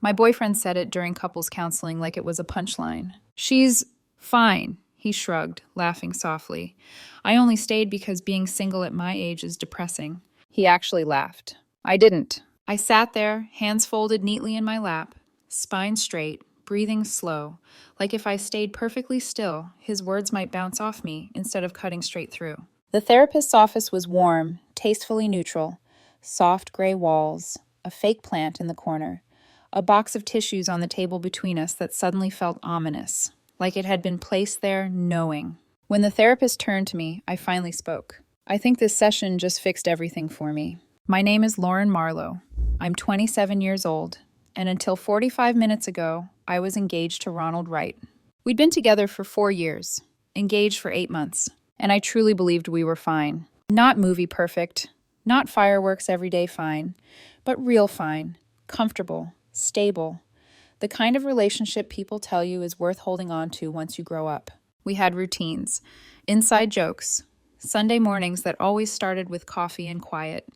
My boyfriend said it during couples counseling like it was a punchline. She's fine, he shrugged, laughing softly. I only stayed because being single at my age is depressing. He actually laughed. I didn't. I sat there, hands folded neatly in my lap, spine straight, breathing slow, like if I stayed perfectly still, his words might bounce off me instead of cutting straight through. The therapist's office was warm, tastefully neutral, soft gray walls, a fake plant in the corner, a box of tissues on the table between us that suddenly felt ominous, like it had been placed there knowing. When the therapist turned to me, I finally spoke. I think this session just fixed everything for me. My name is Lauren Marlowe. I'm 27 years old, and until 45 minutes ago, I was engaged to Ronald Wright. We'd been together for 4 years, engaged for 8 months, and I truly believed we were fine. Not movie perfect, not fireworks everyday fine, but real fine, comfortable, stable, the kind of relationship people tell you is worth holding on to once you grow up. We had routines, inside jokes, Sunday mornings that always started with coffee and quiet.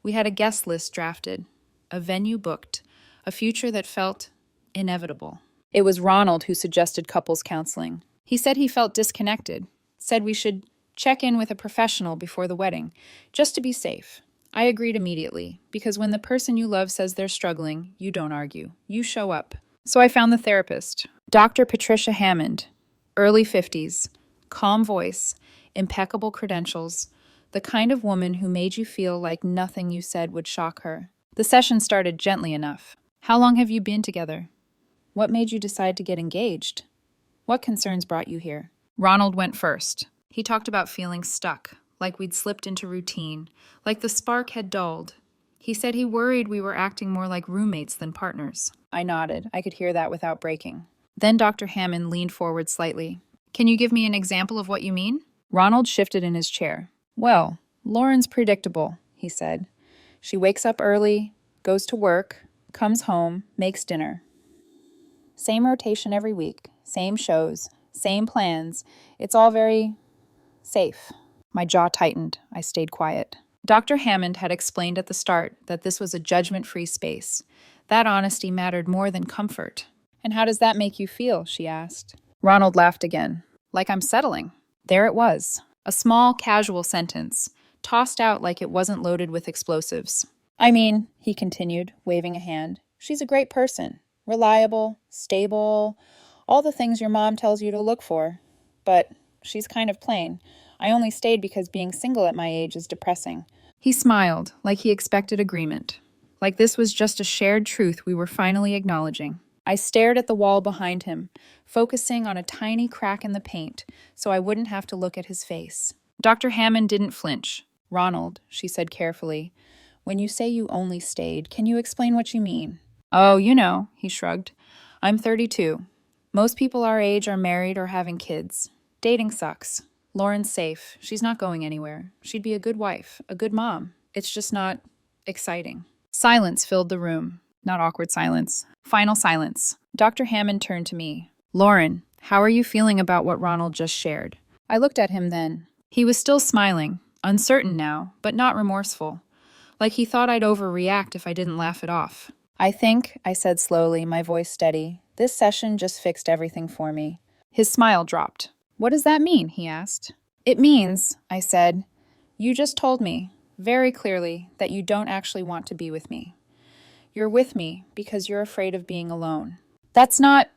We had a guest list drafted, a venue booked, a future that felt inevitable. It was Ronald who suggested couples counseling. He said he felt disconnected, said we should check in with a professional before the wedding, just to be safe. I agreed immediately, because when the person you love says they're struggling, you don't argue. You show up. So I found the therapist, Dr. Patricia Hammond, early 50s, calm voice, impeccable credentials, the kind of woman who made you feel like nothing you said would shock her. The session started gently enough. How long have you been together? What made you decide to get engaged? What concerns brought you here? Ronald went first. He talked about feeling stuck, like we'd slipped into routine, like the spark had dulled. He said he worried we were acting more like roommates than partners. I nodded. I could hear that without breaking. Then Dr. Hammond leaned forward slightly. Can you give me an example of what you mean? Ronald shifted in his chair. Well, Lauren's predictable, he said. She wakes up early, goes to work, comes home, makes dinner. Same rotation every week, same shows, same plans. It's all very safe. My jaw tightened. I stayed quiet. Dr. Hammond had explained at the start that this was a judgment-free space. That honesty mattered more than comfort. And how does that make you feel? She asked. Ronald laughed again. Like I'm settling. There it was. A small, casual sentence, tossed out like it wasn't loaded with explosives. I mean, he continued, waving a hand, she's a great person. Reliable, stable, all the things your mom tells you to look for. But she's kind of plain. I only stayed because being single at my age is depressing. He smiled, like he expected agreement. Like this was just a shared truth we were finally acknowledging. I stared at the wall behind him, focusing on a tiny crack in the paint so I wouldn't have to look at his face. Dr. Hammond didn't flinch. Ronald, she said carefully, when you say you only stayed, can you explain what you mean? Oh, you know, he shrugged. I'm 32. Most people our age are married or having kids. Dating sucks. Lauren's safe. She's not going anywhere. She'd be a good wife, a good mom. It's just not exciting. Silence filled the room. Not awkward silence. Final silence. Dr. Hammond turned to me. Lauren, how are you feeling about what Ronald just shared? I looked at him then. He was still smiling, uncertain now, but not remorseful. Like he thought I'd overreact if I didn't laugh it off. I think, I said slowly, my voice steady, this session just fixed everything for me. His smile dropped. What does that mean? He asked. It means, I said, you just told me, very clearly, that you don't actually want to be with me. You're with me because you're afraid of being alone. That's not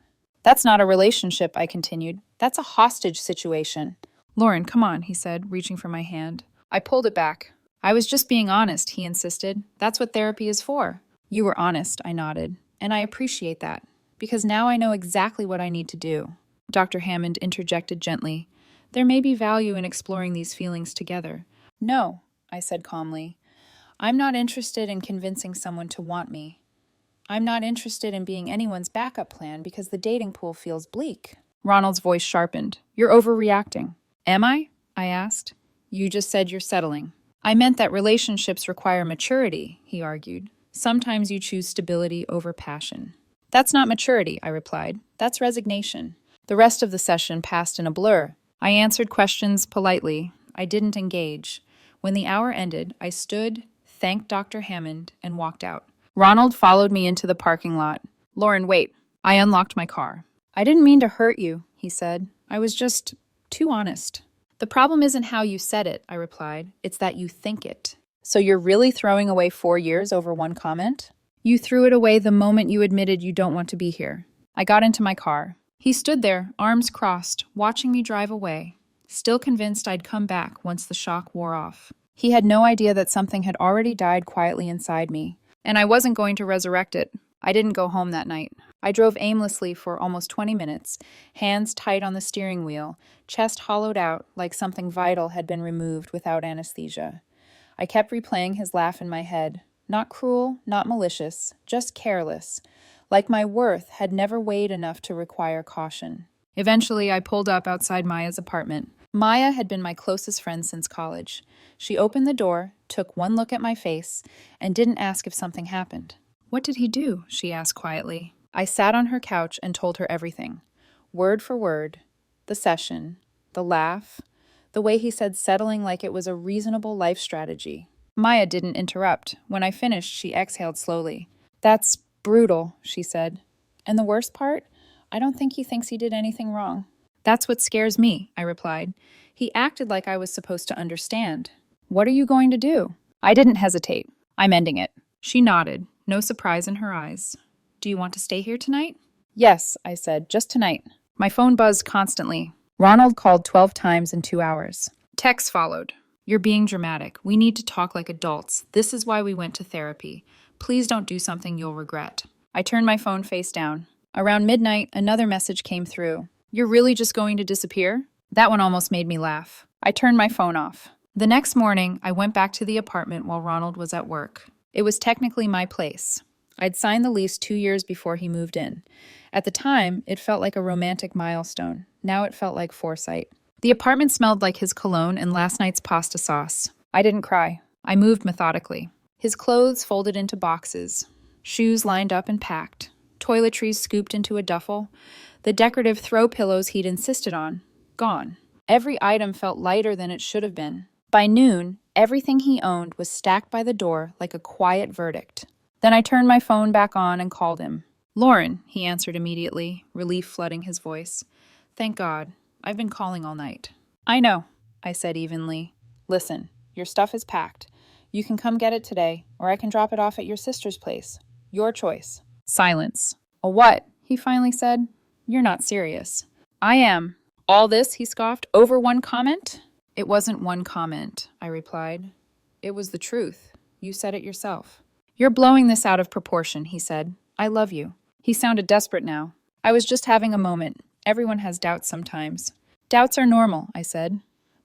a relationship, I continued. That's a hostage situation. Lauren, come on, he said, reaching for my hand. I pulled it back. I was just being honest, he insisted. That's what therapy is for. You were honest, I nodded, and I appreciate that, because now I know exactly what I need to do. Dr. Hammond interjected gently. There may be value in exploring these feelings together. No, I said calmly. I'm not interested in convincing someone to want me. I'm not interested in being anyone's backup plan because the dating pool feels bleak. Ronald's voice sharpened. You're overreacting. Am I? I asked. You just said you're settling. I meant that relationships require maturity, he argued. Sometimes you choose stability over passion. That's not maturity, I replied. That's resignation. The rest of the session passed in a blur. I answered questions politely. I didn't engage. When the hour ended, I stood, thanked Dr. Hammond, and walked out. Ronald followed me into the parking lot. Lauren, wait. I unlocked my car. I didn't mean to hurt you, he said. I was just too honest. The problem isn't how you said it, I replied. It's that you think it. So you're really throwing away 4 years over one comment? You threw it away the moment you admitted you don't want to be here. I got into my car. He stood there, arms crossed, watching me drive away, still convinced I'd come back once the shock wore off. He had no idea that something had already died quietly inside me, and I wasn't going to resurrect it. I didn't go home that night. I drove aimlessly for almost 20 minutes, hands tight on the steering wheel, chest hollowed out like something vital had been removed without anesthesia. I kept replaying his laugh in my head. Not cruel, not malicious, just careless, like my worth had never weighed enough to require caution. Eventually, I pulled up outside Maya's apartment. Maya had been my closest friend since college. She opened the door, took one look at my face, and didn't ask if something happened. What did he do? She asked quietly. I sat on her couch and told her everything. Word for word. The session. The laugh. The way he said settling like it was a reasonable life strategy. Maya didn't interrupt. When I finished, she exhaled slowly. That's brutal, she said. And the worst part? I don't think he thinks he did anything wrong. That's what scares me, I replied. He acted like I was supposed to understand. What are you going to do? I didn't hesitate. I'm ending it. She nodded, no surprise in her eyes. Do you want to stay here tonight? Yes, I said, just tonight. My phone buzzed constantly. Ronald called 12 times in 2 hours. Texts followed. You're being dramatic. We need to talk like adults. This is why we went to therapy. Please don't do something you'll regret. I turned my phone face down. Around midnight, another message came through. You're really just going to disappear? That one almost made me laugh. I turned my phone off. The next morning, I went back to the apartment while Ronald was at work. It was technically my place. I'd signed the lease 2 years before he moved in. At the time, it felt like a romantic milestone. Now it felt like foresight. The apartment smelled like his cologne and last night's pasta sauce. I didn't cry. I moved methodically. His clothes folded into boxes. Shoes lined up and packed. Toiletries scooped into a duffel. The decorative throw pillows he'd insisted on. Gone. Every item felt lighter than it should have been. By noon, everything he owned was stacked by the door like a quiet verdict. Then I turned my phone back on and called him. Lauren, he answered immediately, relief flooding his voice. Thank God. I've been calling all night. I know, I said evenly. Listen, your stuff is packed. You can come get it today, or I can drop it off at your sister's place. Your choice. Silence. A what? He finally said. You're not serious. I am. All this, he scoffed, over one comment? It wasn't one comment, I replied. It was the truth. You said it yourself. You're blowing this out of proportion, he said. I love you. He sounded desperate now. I was just having a moment. Everyone has doubts sometimes. Doubts are normal, I said.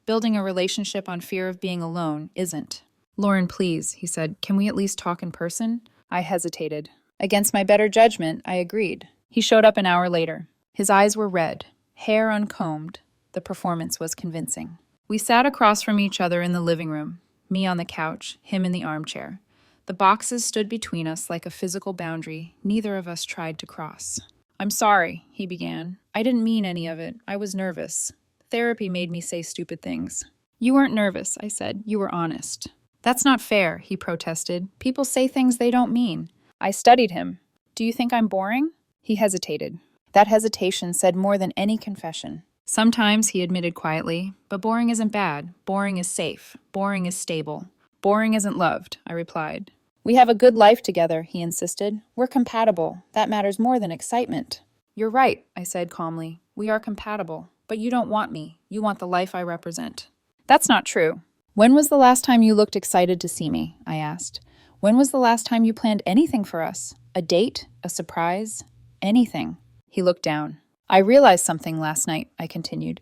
Building a relationship on fear of being alone isn't. Lauren, please, he said. Can we at least talk in person? I hesitated. Against my better judgment, I agreed. He showed up an hour later. His eyes were red, hair uncombed. The performance was convincing. We sat across from each other in the living room, me on the couch, him in the armchair. The boxes stood between us like a physical boundary neither of us tried to cross. I'm sorry, he began. I didn't mean any of it. I was nervous. Therapy made me say stupid things. You weren't nervous, I said. You were honest. That's not fair, he protested. People say things they don't mean. I studied him. Do you think I'm boring? He hesitated. That hesitation said more than any confession. Sometimes, he admitted quietly, but boring isn't bad. Boring is safe. Boring is stable. Boring isn't loved, I replied. We have a good life together, he insisted. We're compatible. That matters more than excitement. You're right, I said calmly. We are compatible, but you don't want me. You want the life I represent. That's not true. When was the last time you looked excited to see me? I asked. When was the last time you planned anything for us? A date? A surprise? Anything. He looked down. I realized something last night, I continued.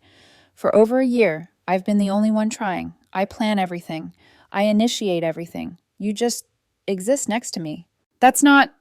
For over a year, I've been the only one trying. I plan everything. I initiate everything. You just exist next to me. That's not...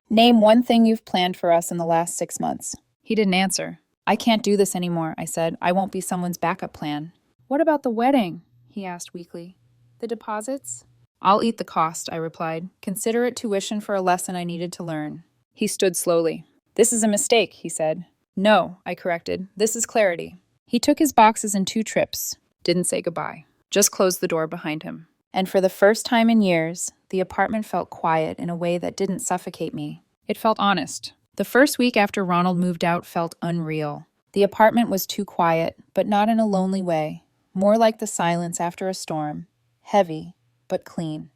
Name one thing you've planned for us in the last 6 months. He didn't answer. I can't do this anymore, I said. I won't be someone's backup plan. What about the wedding? He asked weakly. The deposits? I'll eat the cost, I replied. Consider it tuition for a lesson I needed to learn. He stood slowly. This is a mistake, he said. No, I corrected. This is clarity. He took his boxes in 2 trips. Didn't say goodbye. Just closed the door behind him. And for the first time in years, the apartment felt quiet in a way that didn't suffocate me. It felt honest. The first week after Ronald moved out felt unreal. The apartment was too quiet, but not in a lonely way. More like the silence after a storm. Heavy, but clean.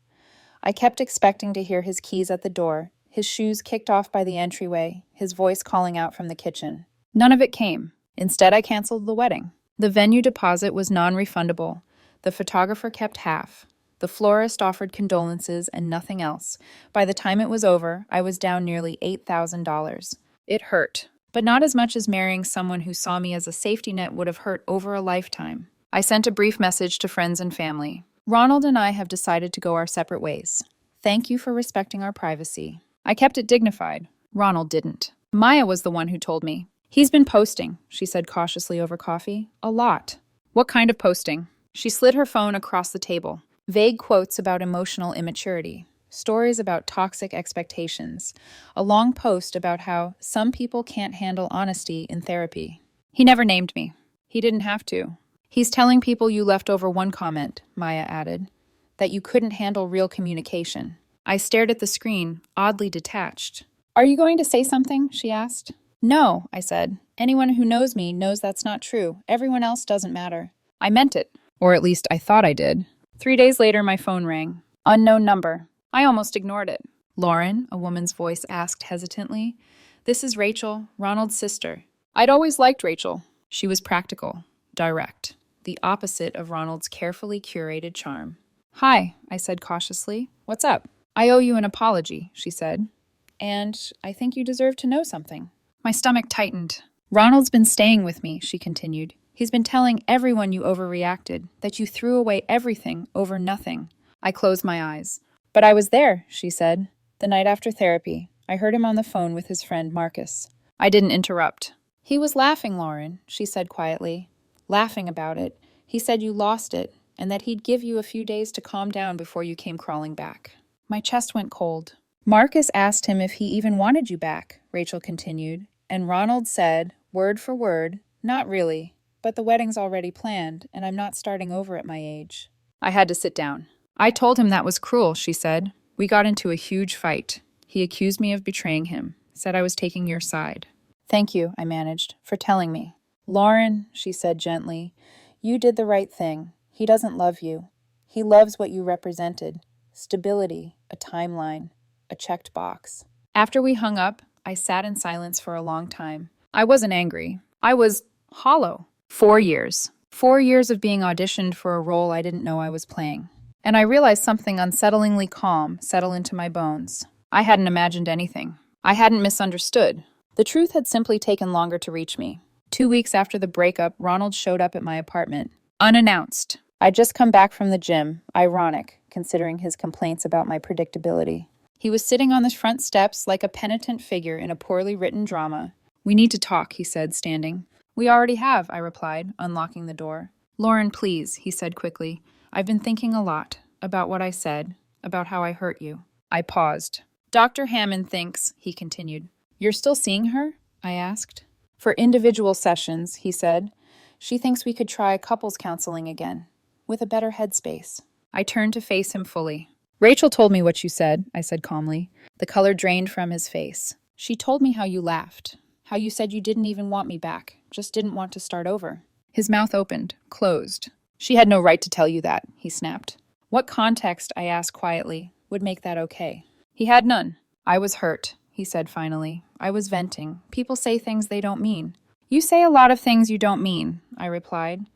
I kept expecting to hear his keys at the door, his shoes kicked off by the entryway, his voice calling out from the kitchen. None of it came. Instead, I canceled the wedding. The venue deposit was non-refundable. The photographer kept half. The florist offered condolences and nothing else. By the time it was over, I was down nearly $8,000. It hurt, but not as much as marrying someone who saw me as a safety net would have hurt over a lifetime. I sent a brief message to friends and family. Ronald and I have decided to go our separate ways. Thank you for respecting our privacy. I kept it dignified. Ronald didn't. Maya was the one who told me. He's been posting, she said cautiously over coffee. A lot. What kind of posting? She slid her phone across the table. Vague quotes about emotional immaturity. Stories about toxic expectations. A long post about how some people can't handle honesty in therapy. He never named me. He didn't have to. He's telling people you left over one comment, Maya added, that you couldn't handle real communication. I stared at the screen, oddly detached. Are you going to say something? She asked. No, I said. Anyone who knows me knows that's not true. Everyone else doesn't matter. I meant it. Or at least I thought I did. 3 days later, my phone rang. Unknown number. I almost ignored it. Lauren, a woman's voice asked hesitantly. This is Rachel, Ronald's sister. I'd always liked Rachel. She was practical, direct, the opposite of Ronald's carefully curated charm. Hi, I said cautiously. What's up? I owe you an apology, she said. And I think you deserve to know something. My stomach tightened. Ronald's been staying with me, she continued. He's been telling everyone you overreacted, that you threw away everything over nothing. I closed my eyes. But I was there, she said. The night after therapy, I heard him on the phone with his friend Marcus. I didn't interrupt. He was laughing, Lauren, she said quietly. Laughing about it. He said you lost it, and that he'd give you a few days to calm down before you came crawling back. My chest went cold. Marcus asked him if he even wanted you back, Rachel continued, and Ronald said, word for word, not really. But the wedding's already planned, and I'm not starting over at my age. I had to sit down. I told him that was cruel, she said. We got into a huge fight. He accused me of betraying him, said I was taking your side. Thank you, I managed, for telling me. Lauren, she said gently, you did the right thing. He doesn't love you. He loves what you represented. Stability, a timeline, a checked box. After we hung up, I sat in silence for a long time. I wasn't angry. I was hollow. 4 years. 4 years of being auditioned for a role I didn't know I was playing. And I realized something unsettlingly calm settle into my bones. I hadn't imagined anything. I hadn't misunderstood. The truth had simply taken longer to reach me. 2 weeks after the breakup, Ronald showed up at my apartment. Unannounced. I'd just come back from the gym, ironic, considering his complaints about my predictability. He was sitting on the front steps like a penitent figure in a poorly written drama. We need to talk, he said, standing. We already have, I replied, unlocking the door. Lauren, please, he said quickly. I've been thinking a lot about what I said, about how I hurt you. I paused. Dr. Hammond thinks, he continued. You're still seeing her? I asked. For individual sessions, he said. She thinks we could try couples counseling again, with a better headspace. I turned to face him fully. Rachel told me what you said, I said calmly. The color drained from his face. She told me how you laughed, how you said you didn't even want me back, just didn't want to start over. His mouth opened, closed. She had no right to tell you that, he snapped. What context, I asked quietly, would make that okay? He had none. I was hurt, he said finally. I was venting. People say things they don't mean. You say a lot of things you don't mean, I replied.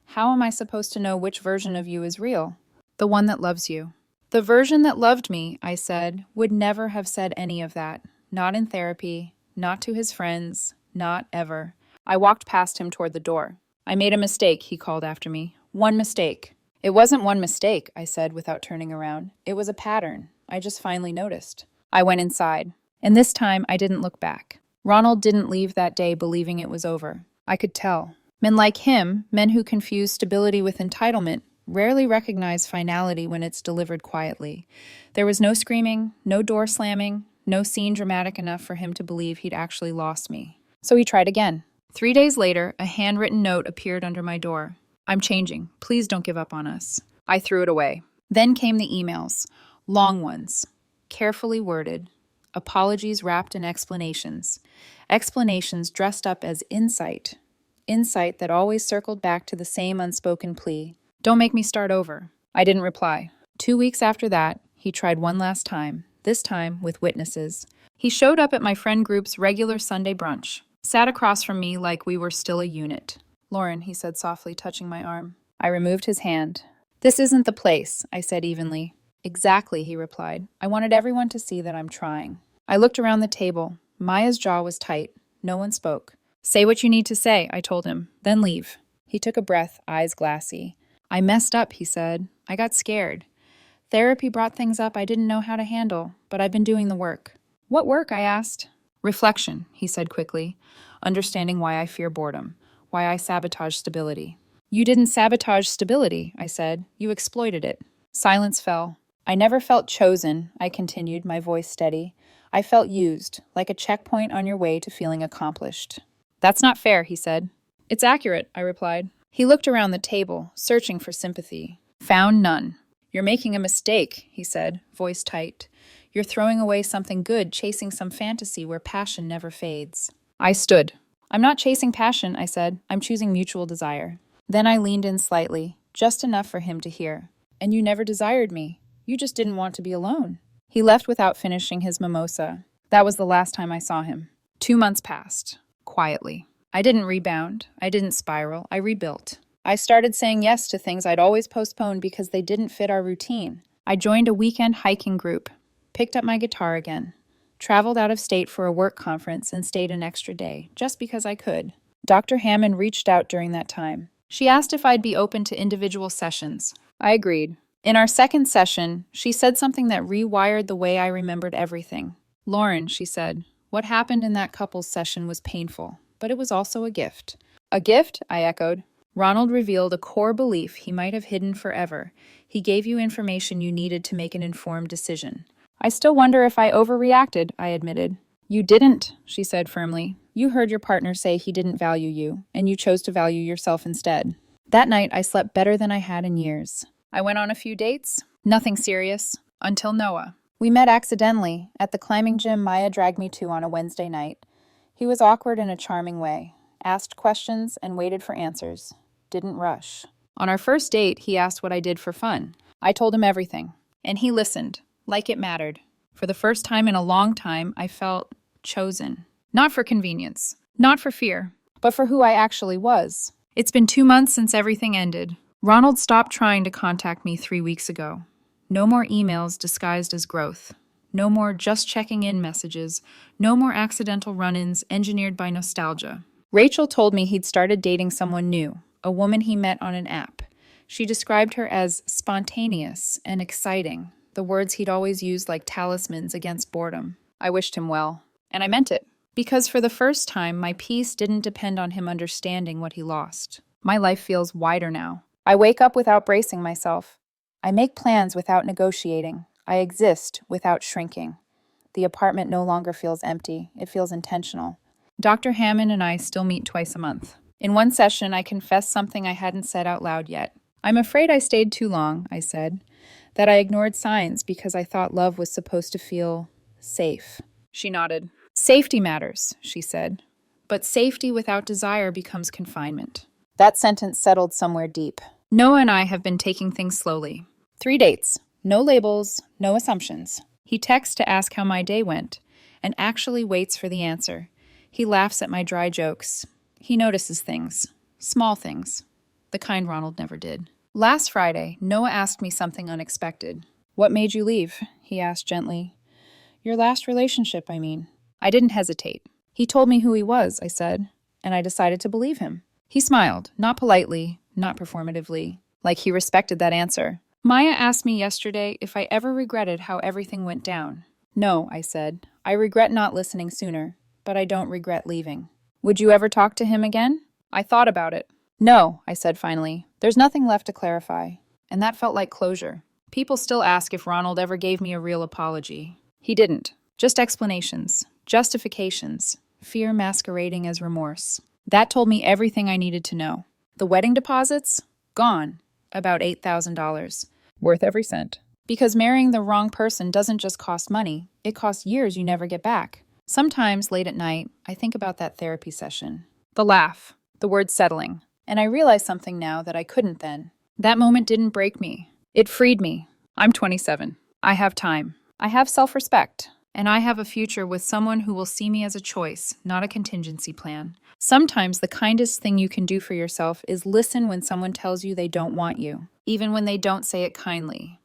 How am I supposed to know which version of you is real? The one that loves you. The version that loved me, I said, would never have said any of that. Not in therapy, not to his friends, not ever. I walked past him toward the door. I made a mistake, he called after me. One mistake. It wasn't one mistake, I said without turning around. It was a pattern. I just finally noticed. I went inside. And this time, I didn't look back. Ronald didn't leave that day believing it was over. I could tell. Men like him, men who confuse stability with entitlement, rarely recognize finality when it's delivered quietly. There was no screaming, no door slamming, no scene dramatic enough for him to believe he'd actually lost me. So he tried again. 3 days later, a handwritten note appeared under my door. I'm changing. Please don't give up on us. I threw it away. Then came the emails. Long ones. Carefully worded. Apologies wrapped in explanations. Explanations dressed up as insight. Insight that always circled back to the same unspoken plea. Don't make me start over. I didn't reply. 2 weeks after that, he tried one last time, this time with witnesses. He showed up at my friend group's regular Sunday brunch, sat across from me like we were still a unit. Lauren, he said softly, touching my arm. I removed his hand. This isn't the place, I said evenly. Exactly, he replied. I wanted everyone to see that I'm trying. I looked around the table. Maya's jaw was tight. No one spoke. Say what you need to say, I told him, then leave. He took a breath, eyes glassy. I messed up, he said. I got scared. Therapy brought things up I didn't know how to handle, but I've been doing the work. What work? I asked. Reflection, he said quickly, understanding why I fear boredom, why I sabotage stability. You didn't sabotage stability, I said. You exploited it. Silence fell. I never felt chosen, I continued, my voice steady. I felt used, like a checkpoint on your way to feeling accomplished. That's not fair, he said. It's accurate, I replied. He looked around the table, searching for sympathy. Found none. You're making a mistake, he said, voice tight. You're throwing away something good, chasing some fantasy where passion never fades. I stood. I'm not chasing passion, I said. I'm choosing mutual desire. Then I leaned in slightly, just enough for him to hear. And you never desired me. You just didn't want to be alone. He left without finishing his mimosa. That was the last time I saw him. 2 months passed, quietly. I didn't rebound. I didn't spiral. I rebuilt. I started saying yes to things I'd always postponed because they didn't fit our routine. I joined a weekend hiking group, picked up my guitar again, traveled out of state for a work conference and stayed an extra day, just because I could. Dr. Hammond reached out during that time. She asked if I'd be open to individual sessions. I agreed. In our second session, she said something that rewired the way I remembered everything. Lauren, she said, what happened in that couple's session was painful, but it was also a gift. A gift? I echoed. Ronald revealed a core belief he might have hidden forever. He gave you information you needed to make an informed decision. I still wonder if I overreacted, I admitted. You didn't, she said firmly. You heard your partner say he didn't value you, and you chose to value yourself instead. That night, I slept better than I had in years. I went on a few dates, nothing serious, until Noah. We met accidentally at the climbing gym Maya dragged me to on a Wednesday night. He was awkward in a charming way, asked questions and waited for answers. Didn't rush. On our first date, he asked what I did for fun. I told him everything, and he listened, like it mattered. For the first time in a long time, I felt chosen. Not for convenience, not for fear, but for who I actually was. It's been 2 months since everything ended. Ronald stopped trying to contact me 3 weeks ago. No more emails disguised as growth. No more just checking in messages. No more accidental run-ins engineered by nostalgia. Rachel told me he'd started dating someone new, a woman he met on an app. She described her as spontaneous and exciting, the words he'd always used like talismans against boredom. I wished him well, and I meant it. Because for the first time, my peace didn't depend on him understanding what he lost. My life feels wider now. I wake up without bracing myself. I make plans without negotiating. I exist without shrinking. The apartment no longer feels empty. It feels intentional. Dr. Hammond and I still meet twice a month. In one session, I confessed something I hadn't said out loud yet. I'm afraid I stayed too long, I said. That I ignored signs because I thought love was supposed to feel safe. She nodded. Safety matters, she said. But safety without desire becomes confinement. That sentence settled somewhere deep. Noah and I have been taking things slowly. 3 dates. No labels, no assumptions. He texts to ask how my day went, and actually waits for the answer. He laughs at my dry jokes. He notices things. Small things. The kind Ronald never did. Last Friday, Noah asked me something unexpected. What made you leave? He asked gently. Your last relationship, I mean. I didn't hesitate. He told me who he was, I said, and I decided to believe him. He smiled, not politely, not performatively, like he respected that answer. Maya asked me yesterday if I ever regretted how everything went down. No, I said. I regret not listening sooner, but I don't regret leaving. Would you ever talk to him again? I thought about it. No, I said finally. There's nothing left to clarify. And that felt like closure. People still ask if Ronald ever gave me a real apology. He didn't. Just explanations, justifications, fear masquerading as remorse. That told me everything I needed to know. The wedding deposits? Gone. About $8,000. Worth every cent. Because marrying the wrong person doesn't just cost money, it costs years you never get back. Sometimes, late at night, I think about that therapy session. The laugh, the word settling. And I realize something now that I couldn't then. That moment didn't break me. It freed me. I'm 27. I have time. I have self-respect. And I have a future with someone who will see me as a choice, not a contingency plan. Sometimes the kindest thing you can do for yourself is listen when someone tells you they don't want you, even when they don't say it kindly.